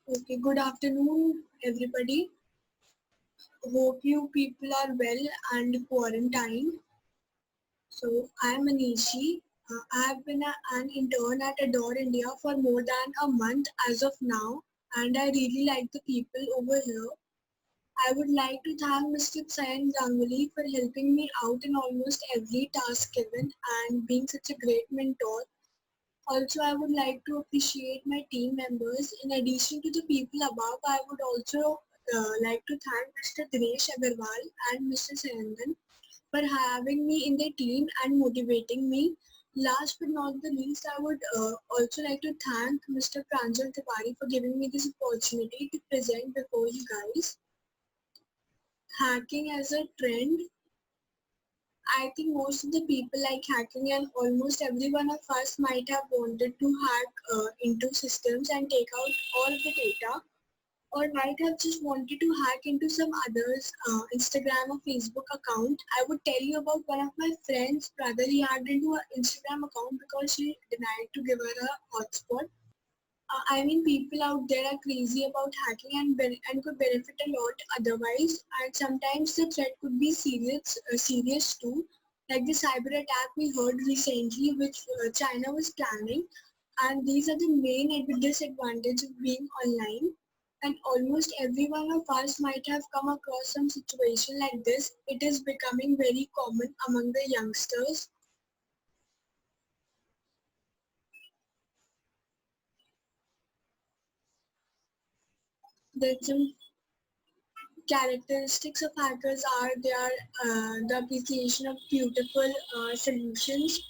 Okay, good afternoon, everybody. Hope you people are well and quarantined. So, I'm Anishi. I have been an intern at Adore India for more than a month as of now, and I really like the people over here. I would like to thank Mr. Sayan Ganguly for helping me out in almost every task given and being such a great mentor. Also, I would like to appreciate my team members. In addition to the people above, I would also like to thank Mr. Dinesh Agarwal and Mr. Sayandan for having me in their team and motivating me. Last but not the least, I would also like to thank Mr. Pranjal Tiwari for giving me this opportunity to present before you guys. Hacking as a trend, I think most of the people like hacking, and almost every one of us might have wanted to hack into systems and take out all of the data, or might have just wanted to hack into some others Instagram or Facebook account. I would tell you about one of my friends' brother. He hacked into her Instagram account because she denied to give her a hotspot. I mean, people out there are crazy about hacking and could benefit a lot otherwise. And sometimes the threat could be serious too, like the cyber attack we heard recently, which China was planning. And these are the main disadvantage of being online. And almost every one of us might have come across some situation like this. It is becoming very common among the youngsters. There's some characteristics of hackers are they are the appreciation of beautiful solutions,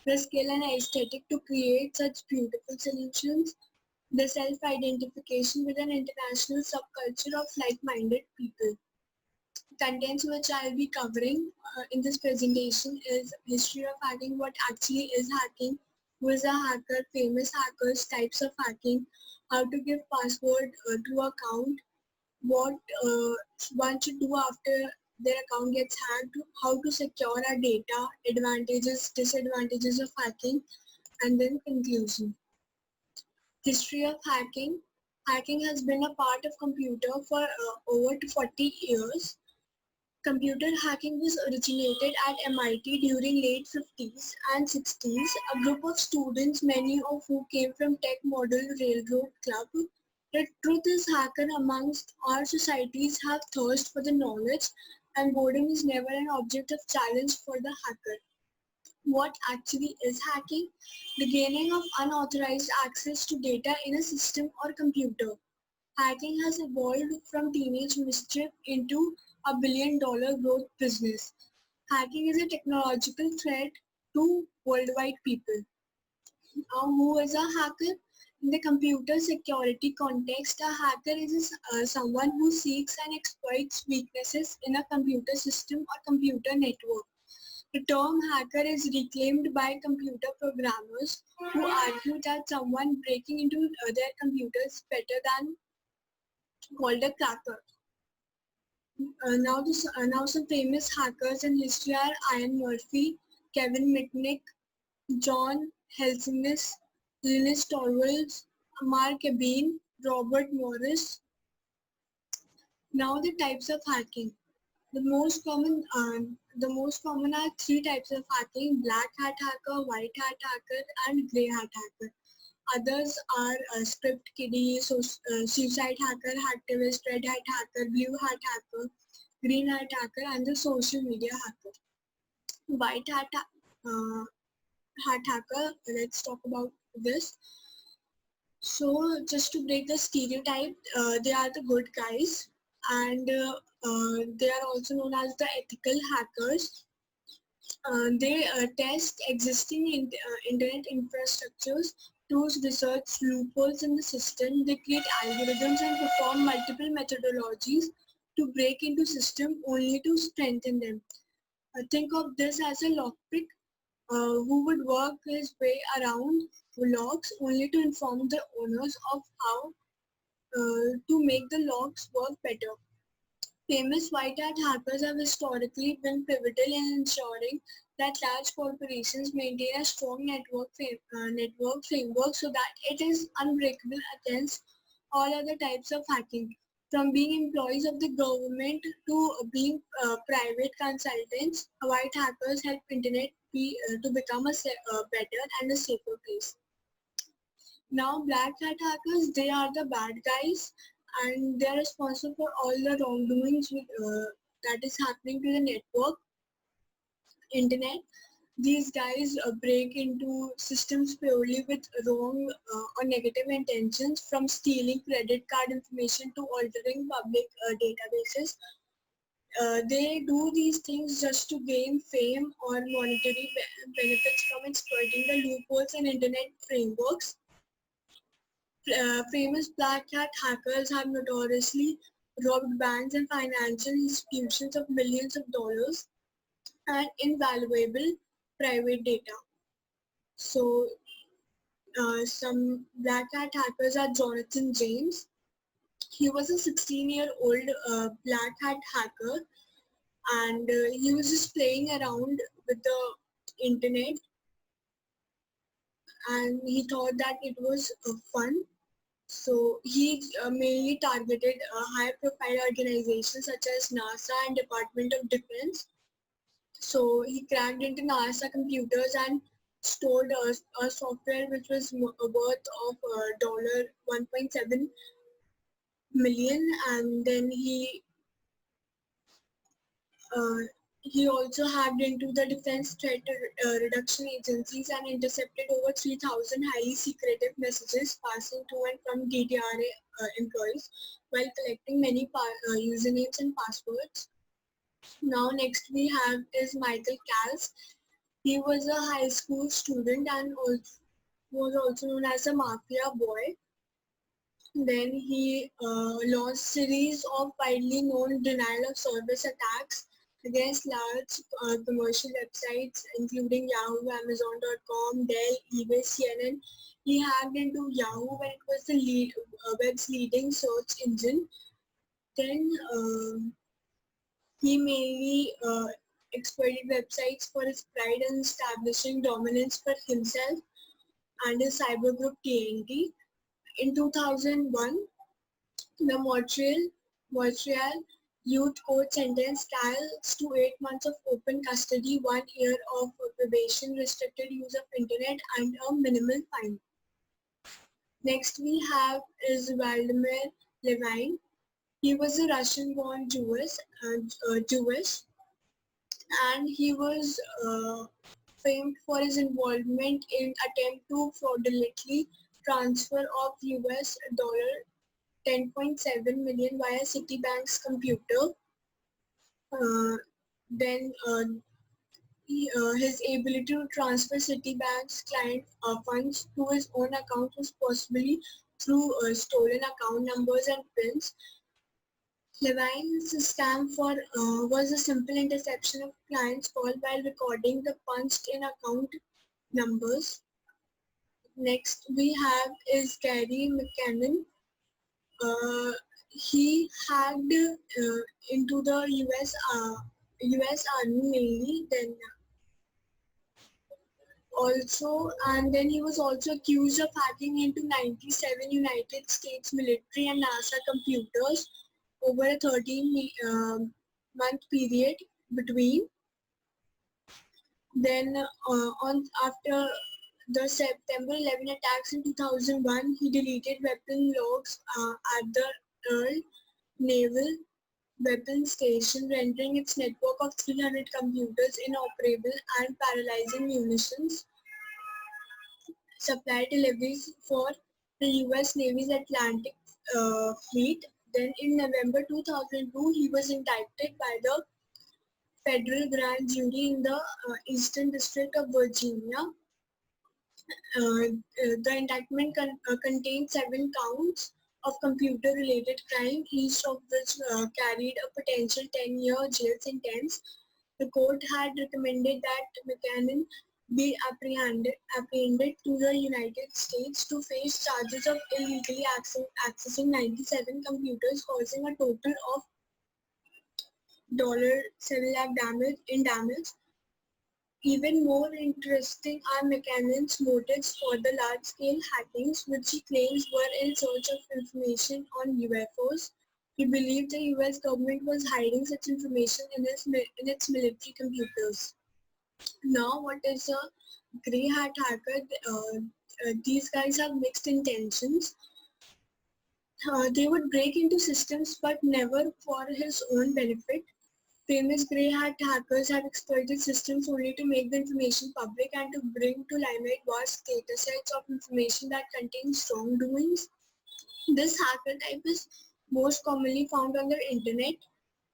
the skill and aesthetic to create such beautiful solutions, the self-identification with an international subculture of like-minded people. Contents which I'll be covering in this presentation is history of hacking, what actually is hacking, who is a hacker, famous hackers, types of hacking, how to give password to account, what one should do after their account gets hacked, how to secure our data, advantages, disadvantages of hacking, and then conclusion. History of hacking. Hacking has been a part of computer for over 40 years. Computer hacking was originated at MIT during late 50s and 60s. A group of students, many of who came from Tech Model Railroad Club. The truth is hacker amongst our societies have thirst for the knowledge, and boredom is never an object of challenge for the hacker. What actually is hacking? The gaining of unauthorized access to data in a system or computer. Hacking has evolved from teenage mischief into a billion-dollar growth business. Hacking is a technological threat to worldwide people. Now, who is a hacker? In the computer security context, a hacker is someone who seeks and exploits weaknesses in a computer system or computer network. The term hacker is reclaimed by computer programmers who argue that someone breaking into their computers is better than called a cracker. Now some famous hackers in history are Ian Murphy, Kevin Mitnick, John Helsingus, Linus Torvalds, Mark Ebene, Robert Morris. Now the types of hacking. The most common are three types of hacking: black hat hacker, white hat hacker, and grey hat hacker. Others are script kiddie, suicide hacker, hacktivist, red hat hacker, blue hat hacker, green hat hacker, and the social media hacker. White hat hacker. Let's talk about this. So just to break the stereotype, they are the good guys, and they are also known as the ethical hackers. They test existing internet infrastructures to research loopholes in the system. They create algorithms and perform multiple methodologies to break into system only to strengthen them. Think of this as a lockpick who would work his way around locks only to inform the owners of how to make the locks work better. Famous white hat hackers have historically been pivotal in ensuring that large corporations maintain a strong network framework so that it is unbreakable against all other types of hacking, from being employees of the government to being private consultants. White hackers help internet to become a better and a safer place. Now, black hat hackers, they are the bad guys, and they are responsible for all the wrongdoings that is happening to the network, internet. These guys break into systems purely with wrong or negative intentions, from stealing credit card information to altering public databases. They do these things just to gain fame or monetary benefits from exploiting the loopholes in internet frameworks. Famous black hat hackers have notoriously robbed banks and financial institutions of millions of dollars and invaluable private data. So some black hat hackers are Jonathan James. He was a 16-year-old black hat hacker, and he was just playing around with the internet, and he thought that it was fun. So he mainly targeted high-profile organizations such as NASA and Department of Defense. So he cracked into NASA computers and stored a software which was worth of $1.7 million, and then uh, he also hacked into the defense threat reduction agencies and intercepted over 3,000 highly secretive messages passing to and from DDRA employees, while collecting many usernames and passwords. Now next we have is Michael Kals. He was a high school student and was also known as a mafia boy. Then he launched series of widely known denial of service attacks against large commercial websites including Yahoo, Amazon.com, Dell, eBay, CNN. He hacked into Yahoo when it was the web's leading search engine. Then he mainly exploited websites for his pride and establishing dominance for himself and his cyber group TNT. In 2001, the Montreal Youth Court sentenced Kals to 8 months of open custody, 1 year of probation, restricted use of internet, and a minimal fine. Next we have is Valdemar Levine. He was a Russian-born Jewish, and he was famed for his involvement in attempt to fraudulently transfer of US dollar 10.7 million via Citibank's computer. Then his ability to transfer Citibank's client funds to his own account was possibly through stolen account numbers and pins. Levine's scam was a simple interception of clients' call while recording the punched-in account numbers. Next we have is Gary McKinnon. He hacked into the US Army mainly, then he was also accused of hacking into 97 United States military and NASA computers over a 13-month period between. Then after the September 11 attacks in 2001, he deleted weapon logs at the Earl Naval Weapons Station, rendering its network of 300 computers inoperable and paralyzing munitions supply deliveries for the US Navy's Atlantic Fleet. Then in November 2002, he was indicted by the federal grand jury in the Eastern District of Virginia. The indictment contained 7 counts of computer-related crime, each of which carried a potential 10-year jail sentence. The court had recommended that McKinnon be apprehended to the United States to face charges of illegally accessing 97 computers, causing a total of $7 lakh damage. Even more interesting are McCannan's motives for the large-scale hackings, which he claims were in search of information on UFOs. He believed the US government was hiding such information in its military computers. Now, what is a grey hat hacker? These guys have mixed intentions. They would break into systems but never for his own benefit. Famous grey hat hackers have exploited systems only to make the information public and to bring to limelight vast datasets of information that contains wrongdoings. This hacker type is most commonly found on the internet.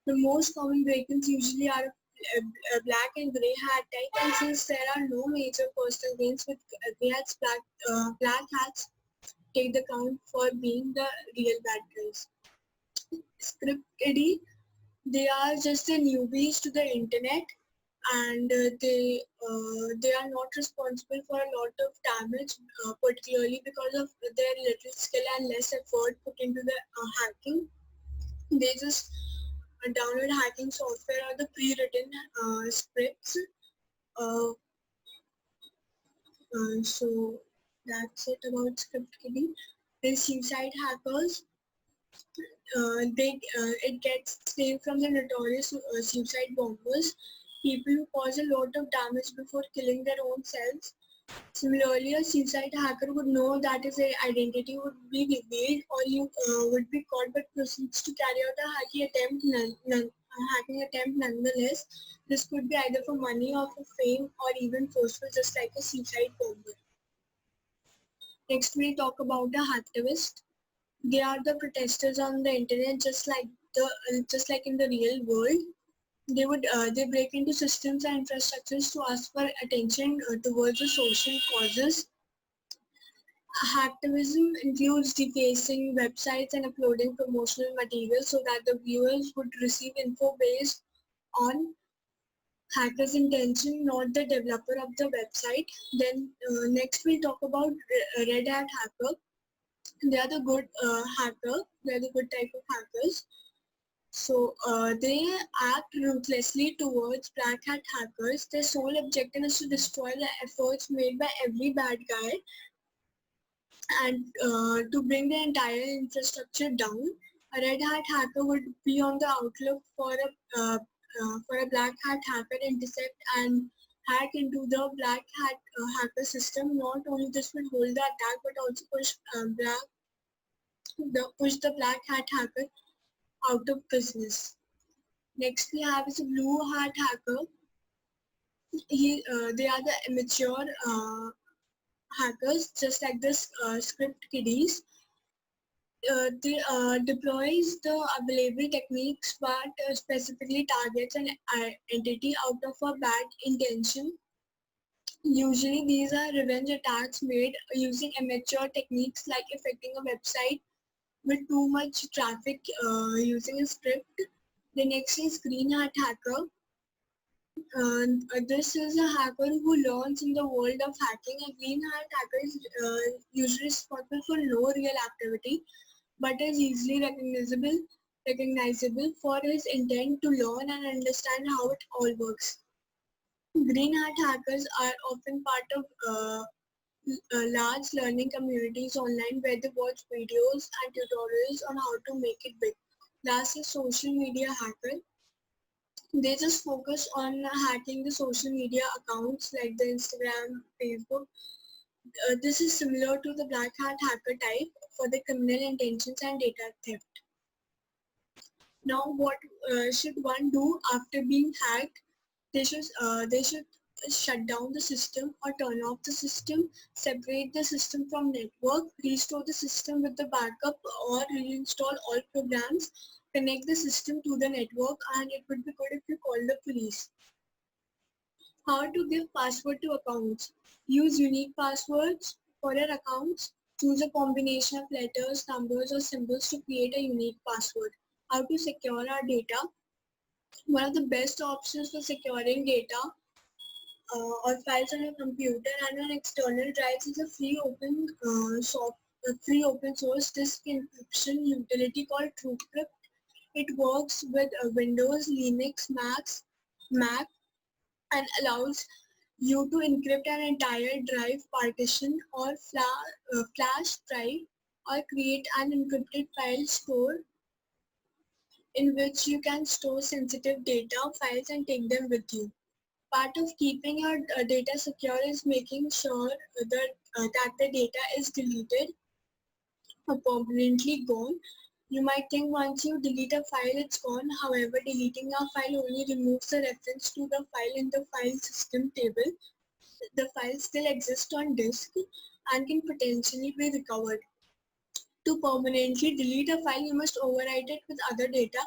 The most common break-ins usually are a black and grey hat type, and since there are no major personal gains with grey hats, black hats take the count for being the real bad guys. Script kiddie, they are just the newbies to the internet, and they are not responsible for a lot of damage, particularly because of their little skill and less effort put into the hacking. They just download hacking software or the pre-written scripts. Uh, so that's it about script kidding. Then suicide hackers, it gets named from the notorious suicide bombers, people who cause a lot of damage before killing their own selves. Similarly, a suicide hacker would know that his identity would be revealed or you would be caught, but proceeds to carry out a hacking attempt nonetheless. This could be either for money or for fame or even forceful, just like a suicide bomber. Next, we talk about a hacktivist. They are the protesters on the internet, just like in the real world. They break into systems and infrastructures to ask for attention towards the social causes. Hacktivism includes defacing websites and uploading promotional material so that the viewers would receive info based on hacker's intention, not the developer of the website. Then next we'll talk about Red Hat hacker. They are the good hacker. They are the good type of hackers. So they act ruthlessly towards black hat hackers. Their sole objective is to destroy the efforts made by every bad guy and to bring the entire infrastructure down. A red hat hacker would be on the outlook for a black hat hacker to intercept and hack into the black hat hacker system. Not only this would hold the attack, but also push the black hat hacker out of business. Next we have is a blue hat hacker. They are the amateur hackers, just like the script kiddies. They deploys the available techniques but specifically targets an entity out of a bad intention. Usually these are revenge attacks made using amateur techniques like affecting a website with too much traffic using a script. The next is green hat hacker. This is a hacker who learns in the world of hacking. A green hat hacker is usually responsible for no real activity, but is easily recognizable for his intent to learn and understand how it all works. Green hat hackers are often part of large learning communities online where they watch videos and tutorials on how to make it big. Last is social media hacker. They just focus on hacking the social media accounts like the Instagram, Facebook. This is similar to the black hat hacker type for the criminal intentions and data theft. Now, what should one do after being hacked? They should shut down the system or turn off the system, separate the system from network, restore the system with the backup or reinstall all programs, connect the system to the network, and it would be good if you call the police. How to give password to accounts. Use unique passwords for your accounts. Choose a combination of letters, numbers, or symbols to create a unique password. How to secure our data. One of the best options for securing data or files on your computer and on external drives is a free open source disk encryption utility called TrueCrypt. It works with Windows, Linux, Mac, and allows you to encrypt an entire drive partition or flash drive, or create an encrypted file store in which you can store sensitive data files and take them with you. Part of keeping your data secure is making sure that the data is deleted or permanently gone. You might think once you delete a file, it's gone. However, deleting a file only removes the reference to the file in the file system table. The file still exists on disk and can potentially be recovered. To permanently delete a file, you must overwrite it with other data,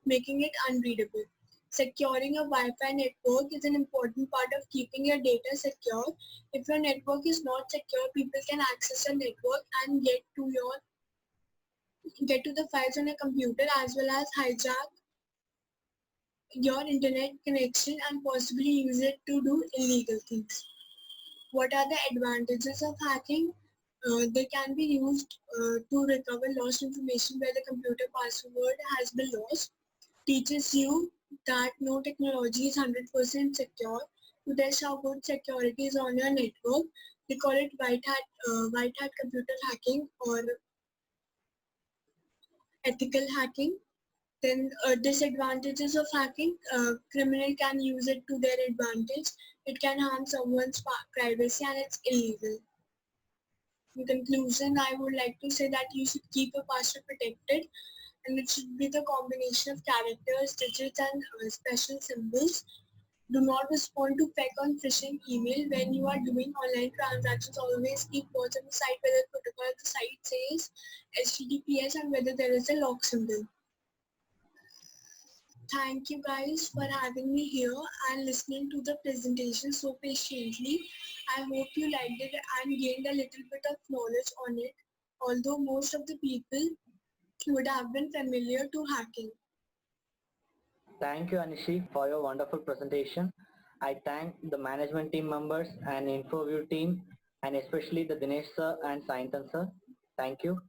making it unreadable. Securing a Wi-Fi network is an important part of keeping your data secure. If your network is not secure, people can access your network and get to the files on a computer, as well as hijack your internet connection and possibly use it to do illegal things. What are the advantages of hacking? They can be used to recover lost information where the computer password has been lost. Teaches you that no technology is 100% secure. To test how good security is on your network, they call it white hat computer hacking or ethical hacking. Then disadvantages of hacking, criminal can use it to their advantage. It can harm someone's privacy and it's illegal. In conclusion, I would like to say that you should keep your password protected, and it should be the combination of characters, digits, and special symbols. Do not respond to fake on phishing email when you are doing online transactions. Always keep watch on the site whether the protocol of the site says HTTPS and whether there is a lock symbol. Thank you guys for having me here and listening to the presentation so patiently. I hope you liked it and gained a little bit of knowledge on it, although most of the people would have been familiar to hacking. Thank you, Anishi, for your wonderful presentation. I thank the management team members and Infovue team, and especially the Dinesh sir and Saintan sir. Thank you.